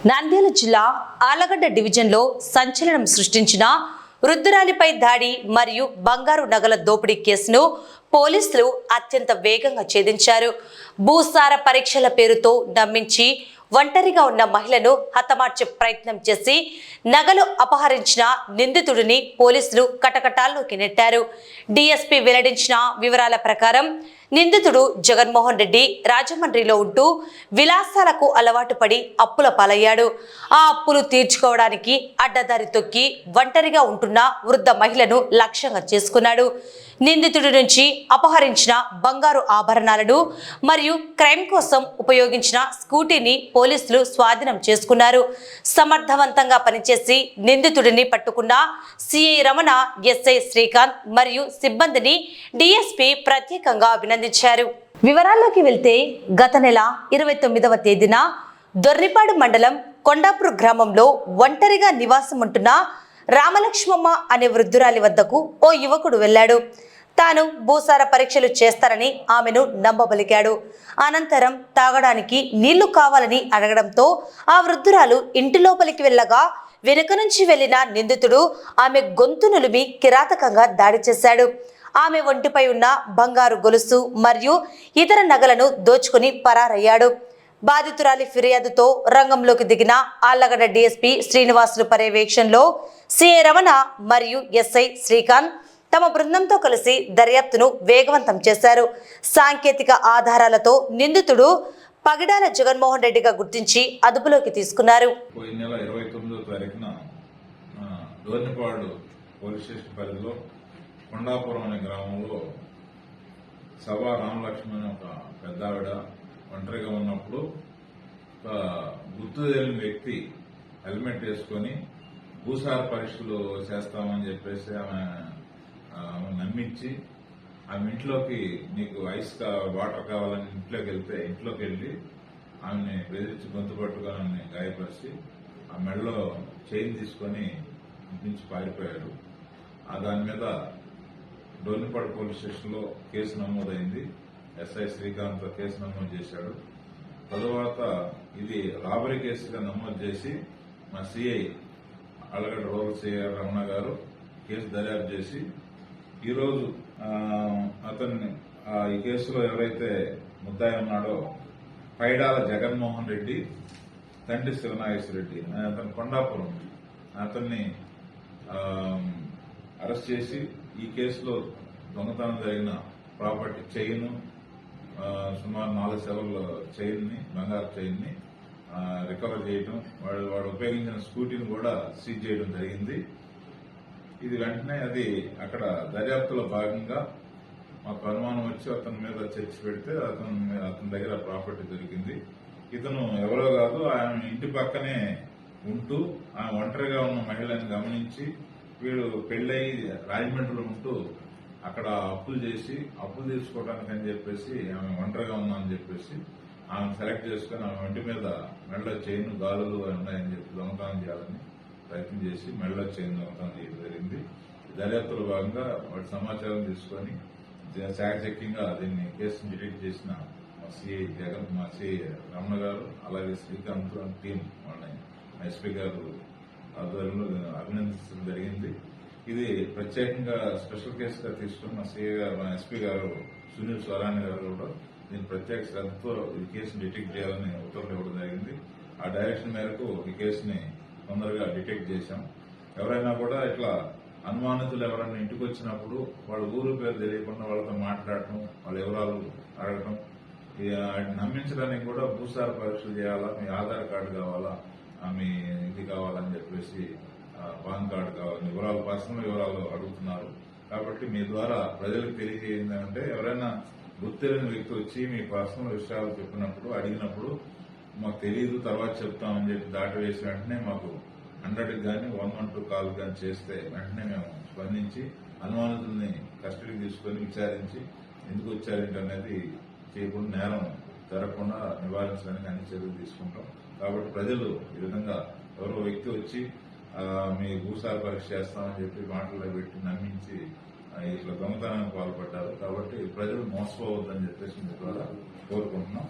నంద్యాల జిల్లా ఆలగడ్డ డివిజన్లో సంచలనం సృష్టించిన వృద్ధురాలిపై దాడి మరియు బంగారు నగల దోపిడీ కేసును పోలీసులు అత్యంత వేగంగా ఛేదించారు. భూసార పరీక్షల పేరుతో నమ్మించి ఒంటరిగా ఉన్న మహిళను హతమార్చే ప్రయత్నం చేసి నగలు అపహరించిన నిందితుడిని పోలీసులు కటకటాల్లోకి నెట్టారు. డీఎస్పీ వెల్లడించిన వివరాల ప్రకారం నిందితుడు జగన్మోహన్ రెడ్డి రాజమండ్రిలో ఉంటూ విలాసాలకు అలవాటు పడి అప్పుల పాలయ్యాడు. ఆ అప్పులు తీర్చుకోవడానికి అడ్డదారి తొక్కి ఒంటరిగా ఉంటున్న వృద్ధ మహిళను లక్ష్యంగా చేసుకున్నాడు. నిందితుడి నుంచి అపహరించిన బంగారు ఆభరణాలను మరియు క్రైమ్ కోసం ఉపయోగించిన స్కూటీని పోలీసులు స్వాధీనం చేసుకున్నారు. సమర్థవంతంగా పనిచేసి నిందితుడిని పట్టుకున్న సిఐ రమణ, ఎస్ఐ శ్రీకాంత్ మరియు సిబ్బందిని డీఎస్పీ ప్రత్యేకంగా అభినందించారు. వివరాల్లోకి వెళ్తే గత నెల 29వ తేదీన దొర్నిపాడు మండలం కొండాపూర్ గ్రామంలో ఒంటరిగా నివాసం ఉంటున్న రామలక్ష్మమ్మ అనే వృద్ధురాలి వద్దకు ఓ యువకుడు వెళ్లాడు. తాను భూసార పరీక్షలు చేస్తారని ఆమెను నమ్మబలికాడు. అనంతరం తాగడానికి నీళ్లు కావాలని అడగడంతో ఆ వృద్ధురాలు ఇంటి లోపలికి వెళ్ళగా వెనుక నుంచి వెళ్లిన నిందితుడు ఆమె గొంతు నులిమి కిరాతకంగా దాడి చేశాడు. ఆమె ఒంటిపై ఉన్న బంగారు గొలుసు మరియు ఇతర నగలను దోచుకుని పరారయ్యాడు. బాధితురాలి ఫిర్యాదుతో రంగంలోకి దిగిన ఆళ్లగడ్డ డీఎస్పీ శ్రీనివాసులు పర్యవేక్షణలో సిఐ రమణ మరియు ఎస్ఐ శ్రీకాంత్ తమ బృందంతో కలిసి దర్యాప్తును వేగవంతం చేశారు. సాంకేతిక ఆధారాలతో నిందితుడు పగిడాల జగన్మోహన్ రెడ్డిగా గుర్తించి అదుపులోకి తీసుకున్నారు. నెల 29వ తారీఖున డోర్నిపాడు పోలీస్ స్టేషన్ పరిధిలో కొండాపురం అనే గ్రామంలో సభా రామలక్ష్మణ్ ఒక పెద్ద ఆవిడ ఒంటరిగా ఉన్నప్పుడు ఒక గుర్తు తెలియని వ్యక్తి హెల్మెట్ వేసుకొని భూసార పరీక్షలు చేస్తామని చెప్పేసి ఆమె నమ్మించి ఆమె ఇంట్లోకి నీకు ఐస్ వాటర్ కావాలని ఇంట్లోకి వెళ్ళి ఆమెని బెదిరించి గొంతు పట్టుకొని గాయపరిచి ఆ మెడలో చైన్ తీసుకొని ఇంటి నుంచి పారిపోయాడు. దాని మీద డోర్నిపాడు పోలీస్ స్టేషన్లో కేసు నమోదైంది. ఎస్ఐ శ్రీకాంత్ కేసు నమోదు చేశాడు. తరువాత ఇది రాబరీ కేసుగా నమోదు చేసి మా CI Allagadda rural CI Ramana గారు కేసు దర్యాప్తు చేసి ఈరోజు అతన్ని ఈ కేసులో ఎవరైతే ముద్దాయి ఉన్నాడో పైడాల జగన్మోహన్ రెడ్డి, తండ్రి శివనాగేశ్వర రెడ్డి, అతను కొండాపురం, అతన్ని అరెస్ట్ చేసి ఈ కేసులో దొంగతనం జరిగిన ప్రాపర్టీ చైన్ సుమారు 4 సెవెన్ల చైన్ని, బంగారు చైన్ని రికవర్ చేయడం, వాడు ఉపయోగించిన స్కూటీని కూడా సీజ్ చేయడం జరిగింది. ఇది వెంటనే అది అక్కడ దర్యాప్తులో భాగంగా మాకు అనుమానం వచ్చి అతని మీద చర్చ పెడితే అతని దగ్గర ప్రాపర్టీ దొరికింది. ఇతను ఎవరో కాదు, ఆయన ఇంటి పక్కనే ఉంటూ ఆమె ఒంటరిగా ఉన్న మహిళని గమనించి వీడు పెళ్ళయి రాజమండ్రిలో ఉంటూ అక్కడ అప్పులు తీసుకోవడానికి అని చెప్పేసి ఆమె ఒంటరిగా ఉందా అని చెప్పేసి ఆమె సెలెక్ట్ చేసుకుని ఆమె ఒంటి మీద మెడలో చైన్, గాలులు ఉన్నాయని చెప్పి దొంగతనం చేయాలని ప్రయత్నం చేసి మెడలో చైన్ దొంగతనం చేయడం జరిగింది. దర్యాప్తులో భాగంగా వాటి సమాచారం తీసుకొని చాకచక్యంగా దీన్ని కేసును డిటెక్ట్ చేసిన మా సిఐ రమణ గారు అలాగే శ్రీకాంత్ టీం వాళ్ళని ఎస్పీ గారు ఆధ్వర్యంలో అభినందించడం జరిగింది. ఇది ప్రత్యేకంగా స్పెషల్ కేసుగా తీసుకుని మా సిఐ గారు, మా ఎస్పీ గారు సునీల్ స్వరాణి గారు కూడా దీన్ని ప్రత్యేక శ్రద్ధతో ఈ కేసును డిటెక్ట్ చేయాలని ఉత్తర్వులు ఇవ్వడం జరిగింది. ఆ డైరెక్షన్ మేరకు ఈ కేసుని తొందరగా డిటెక్ట్ చేశాం. ఎవరైనా కూడా ఇట్లా అనుమానితులు ఎవరైనా ఇంటికి వచ్చినప్పుడు వాళ్ళ ఊరు పేరు తెలియకుండా వాళ్ళతో మాట్లాడటం, వాళ్ళ వివరాలు అడగటం, నమ్మించడానికి కూడా భూసార పరీక్షలు చేయాలా, మీ ఆధార్ కార్డు కావాలా, మీ ఇది కావాలని చెప్పేసి పాన్ కార్డు కావాలని వివరాలు, పర్సనల్ వివరాలు అడుగుతున్నారు. కాబట్టి మీ ద్వారా ప్రజలకు తెలియజేయండి. ఎవరైనా గుర్తెరిగిన వ్యక్తి వచ్చి మీ పర్సనల్ విషయాలు చెప్పినప్పుడు అడిగినప్పుడు మాకు తెలియదు తర్వాత చెప్తామని చెప్పి దాటవేసి వెంటనే మాకు 100కి కానీ 112 కాల్ కానీ చేస్తే వెంటనే మేము స్పందించి అనుమానితుల్ని కస్టడీకి తీసుకొని విచారించి ఎందుకు వచ్చారేంటి అనేది చేయకుండా నేరం జరగకుండా నివారించడానికి అన్ని చర్యలు తీసుకుంటాం. కాబట్టి ప్రజలు ఈ విధంగా ఎవరో వ్యక్తి వచ్చి మీ భూసార పరీక్ష చేస్తామని చెప్పి మాటల్లో పెట్టి నమ్మించి ఇట్లా దొంగతనానికి పాల్పడ్డారు. కాబట్టి ప్రజలు మోసపోవద్దని చెప్పేసి మీ ద్వారా కోరుకుంటున్నాం.